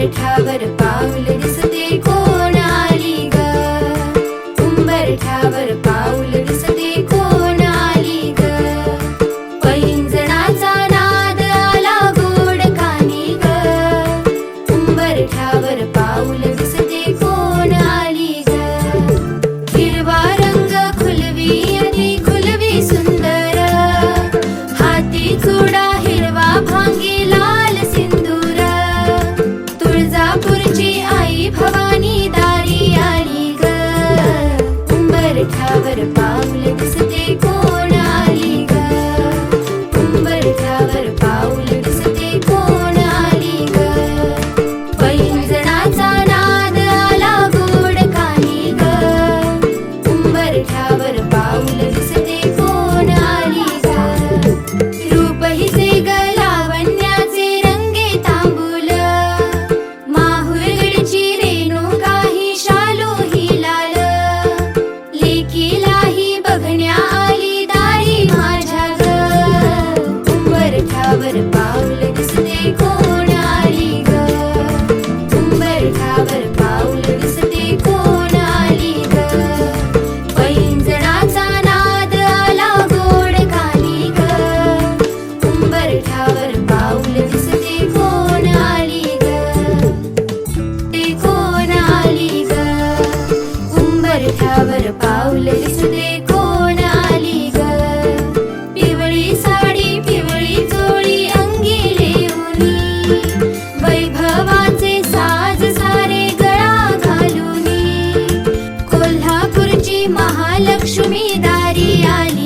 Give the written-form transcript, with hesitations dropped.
उंबरठ्यावर पाऊल दिसते कोण आली ग, उंबरठ्यावर पाऊल दिसते कोण आली ग, पैंजणाचा नाद आला गोड कानी ग, उंबरठ्यावर पाऊल दिसते कोण आली ग, हिरवा रंग खुलवी अति खुलवी सुंदर, हाती चुडा हिरवा भांगी लाल सिंदूर, तुळजापूरची आई भवानी दारी आली ग, उंबरठ्यावर पाऊल दिसते कोण आली ग, उंबरठ्यावर पाऊल दिसते कोण आली ग, पैंजणाचा नाद आला गोड कानी ग, उंबरठ्यावर पाऊल दिसते कोण आली ग, रूप हिचे ग लावण्याचे रंगे तांबूल, माहुरगडची रेणुका ही शालू ही लाल, लेकीलाही बघण्या आली दारी माझ्या ग, उंबरठ्यावर पाऊल दिसते कोण आली ग, उंबरठ्यावर पाऊल दिसते कोण आली ग, पैंजणाचा नाद आला गोड कानी ग, उंबरठ्यावर पाऊल दिसते कोण आली ग, ते कोण आली ग, उंबरठ्यावर पाऊल दिसते कोण आली ग, पिवळी साडी पिवळी चोळी अंगी लेऊनी, वैभवाचे साज सारे गळा घालूनी, कोल्हापूरची महालक्ष्मी दारी आली